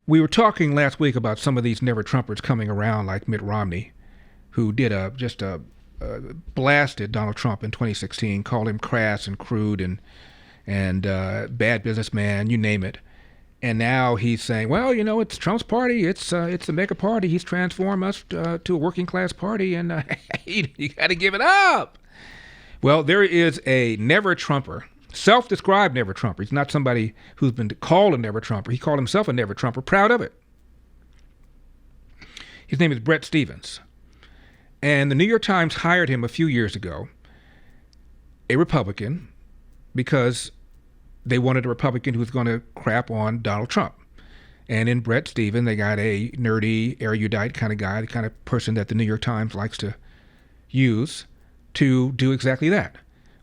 We were talking last week about some of these never-Trumpers coming around, like Mitt Romney, who did blasted Donald Trump in 2016, called him crass and crude and bad businessman, you name it. And now he's saying, well, it's Trump's party. It's a mega party. He's transformed us to a working class party, and you got to give it up. Well, there is a never-Trumper, self-described never-Trumper. He's not somebody who's been called a never-Trumper. He called himself a never-Trumper, proud of it. His name is Bret Stephens. And the New York Times hired him a few years ago, a Republican, because they wanted a Republican who was going to crap on Donald Trump. And in Bret Stephens, they got a nerdy, erudite kind of guy, the kind of person that the New York Times likes to use to do exactly that.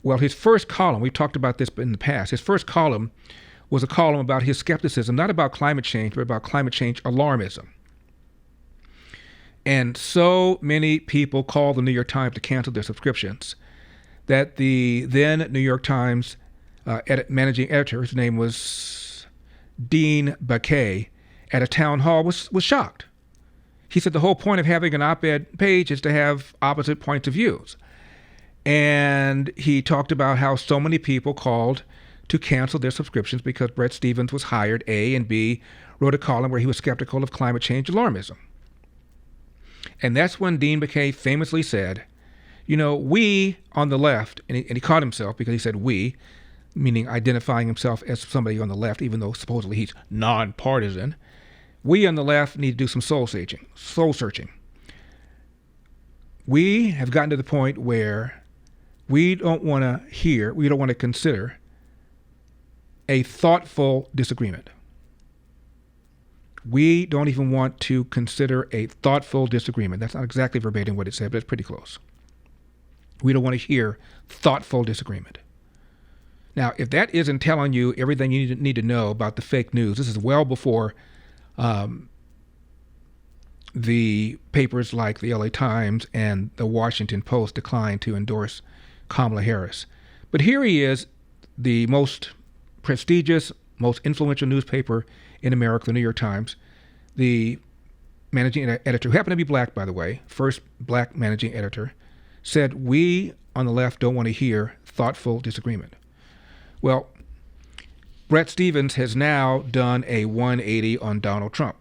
Well, his first column, we've talked about this in the past, his first column was a column about his skepticism, not about climate change, but about climate change alarmism. And so many people called the New York Times to cancel their subscriptions that the then New York Times managing editor, his name was Dean Baquet, at a town hall was shocked. He said the whole point of having an op-ed page is to have opposite points of views. And he talked about how so many people called to cancel their subscriptions because Bret Stephens was hired, A, and B, wrote a column where he was skeptical of climate change alarmism. And that's when Dean Baquet famously said, we on the left, and he caught himself because he said we, meaning identifying himself as somebody on the left, even though supposedly he's nonpartisan. We on the left need to do some soul searching. We have gotten to the point where we don't want to consider a thoughtful disagreement. We don't even want to consider a thoughtful disagreement. That's not exactly verbatim what it said, but it's pretty close. We don't want to hear thoughtful disagreement. Now, if that isn't telling you everything you need to know about the fake news, this is well before the papers like the LA Times and the Washington Post declined to endorse Kamala Harris. But here he is, the most prestigious, most influential newspaper in America, the New York Times, the managing editor, who happened to be black, by the way, first black managing editor, said, we on the left don't want to hear thoughtful disagreement. Well, Bret Stephens has now done a 180 on Donald Trump.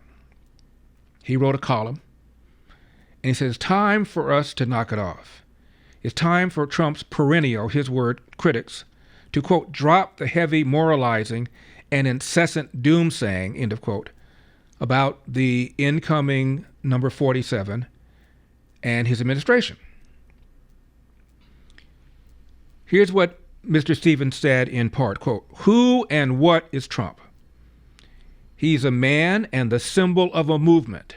He wrote a column, and he says, it's time for us to knock it off. It's time for Trump's perennial, his word, critics, to, quote, drop the heavy moralizing and incessant doomsaying, end of quote, about the incoming number 47 and his administration. Here's what Mr. Stephens said in part, quote, who and what is Trump? He's a man and the symbol of a movement.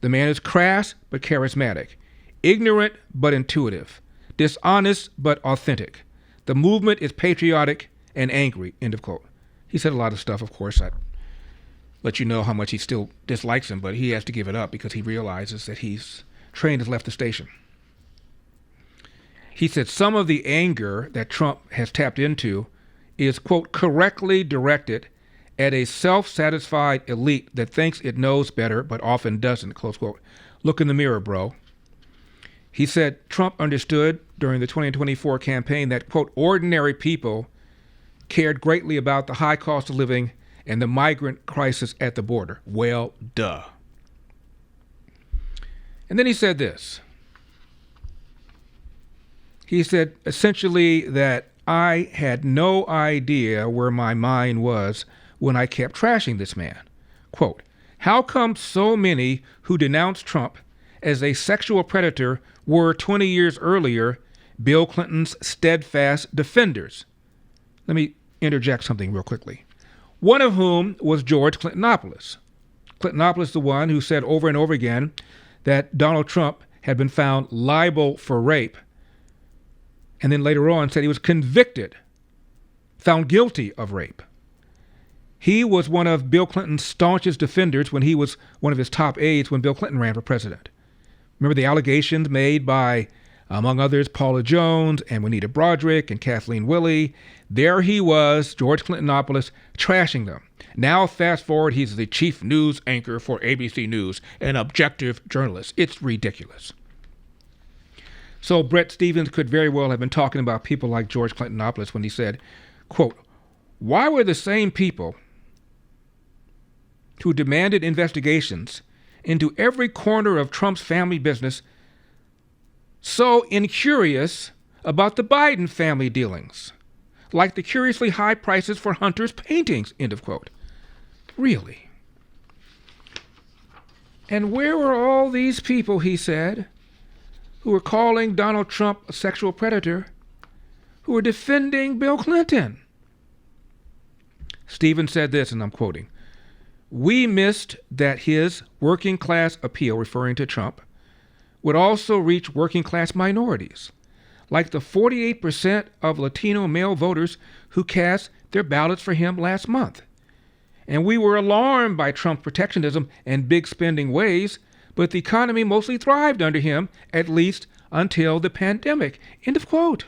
The man is crass but charismatic, ignorant but intuitive, dishonest but authentic. The movement is patriotic and angry, end of quote. He said a lot of stuff, of course. I'd let you know how much he still dislikes him, but he has to give it up because he realizes that train has left the station. He said some of the anger that Trump has tapped into is, quote, correctly directed at a self-satisfied elite that thinks it knows better but often doesn't, close quote. Look in the mirror, bro. He said Trump understood during the 2024 campaign that, quote, ordinary people cared greatly about the high cost of living and the migrant crisis at the border. Well, duh. And then he said this. He said essentially that I had no idea where my mind was when I kept trashing this man. Quote, how come so many who denounced Trump as a sexual predator were 20 years earlier Bill Clinton's steadfast defenders? Let me interject something real quickly. One of whom was George Clintonopoulos. Clintonopoulos, the one who said over and over again that Donald Trump had been found liable for rape, and then later on said he was convicted, found guilty of rape. He was one of Bill Clinton's staunchest defenders when he was one of his top aides when Bill Clinton ran for president. Remember the allegations made by, among others, Paula Jones and Juanita Broaddrick and Kathleen Willey? There he was, George Clintonopoulos, trashing them. Now, fast forward, he's the chief news anchor for ABC News, an objective journalist. It's ridiculous. So Bret Stephens could very well have been talking about people like George Clintonopoulos when he said, quote, "Why were the same people who demanded investigations into every corner of Trump's family business so incurious about the Biden family dealings, like the curiously high prices for Hunter's paintings," end of quote. Really? And where were all these people, he said, who were calling Donald Trump a sexual predator, who were defending Bill Clinton? Stephens said this, and I'm quoting, "We missed that his working class appeal," referring to Trump, "would also reach working class minorities, like the 48% of Latino male voters who cast their ballots for him last month. And we were alarmed by Trump's protectionism and big spending ways, but the economy mostly thrived under him, at least until the pandemic," end of quote.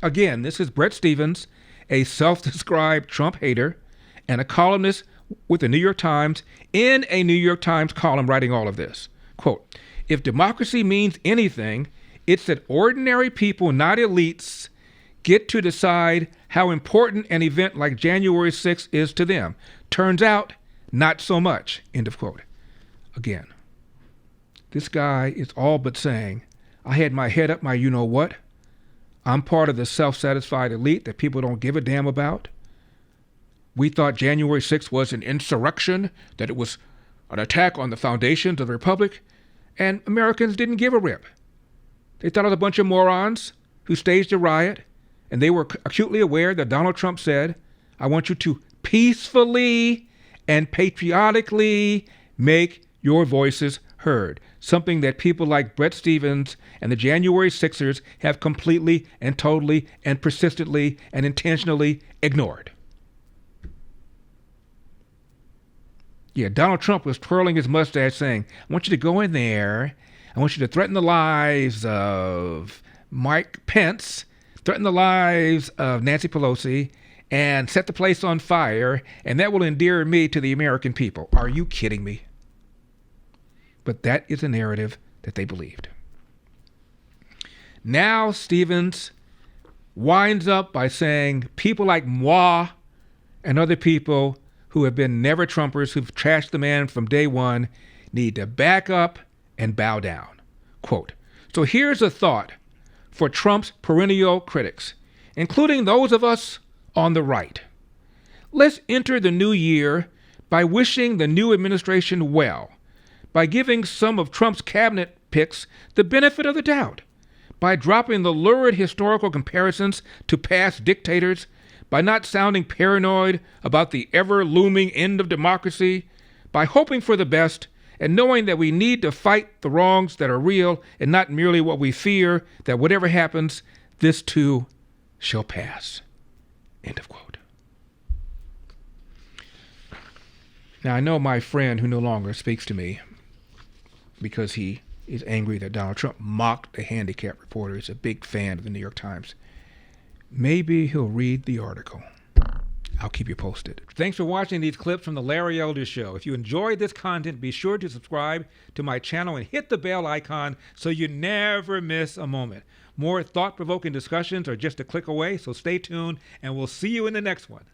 Again, this is Bret Stephens, a self-described Trump hater and a columnist with the New York Times, in a New York Times column writing all of this. Quote, "If democracy means anything, it's that ordinary people, not elites, get to decide how important an event like January 6th is to them. Turns out, not so much," end of quote. Again, this guy is all but saying, I had my head up my you-know-what. I'm part of the self-satisfied elite that people don't give a damn about. We thought January 6th was an insurrection, that it was an attack on the foundations of the republic, and Americans didn't give a rip. They thought it was a bunch of morons who staged a riot, and they were acutely aware that Donald Trump said, "I want you to peacefully and patriotically make your voices heard," something that people like Bret Stephens and the January 6ers have completely and totally and persistently and intentionally ignored. Yeah, Donald Trump was twirling his mustache saying, "I want you to go in there. I want you to threaten the lives of Mike Pence, threaten the lives of Nancy Pelosi, and set the place on fire, and that will endear me to the American people." Are you kidding me? But that is a narrative that they believed. Now Stephens winds up by saying people like moi and other people who have been never Trumpers, who've trashed the man from day one, need to back up and bow down. Quote, "So here's a thought for Trump's perennial critics, including those of us on the right. Let's enter the new year by wishing the new administration well, by giving some of Trump's cabinet picks the benefit of the doubt, by dropping the lurid historical comparisons to past dictators, by not sounding paranoid about the ever-looming end of democracy, by hoping for the best and knowing that we need to fight the wrongs that are real and not merely what we fear, that whatever happens, this too shall pass," end of quote. Now, I know my friend who no longer speaks to me because he is angry that Donald Trump mocked a handicap reporter. He's a big fan of the New York Times. Maybe he'll read the article. I'll keep you posted. Thanks for watching these clips from The Larry Elder Show. If you enjoyed this content, be sure to subscribe to my channel and hit the bell icon so you never miss a moment. More thought-provoking discussions are just a click away, so stay tuned, and we'll see you in the next one.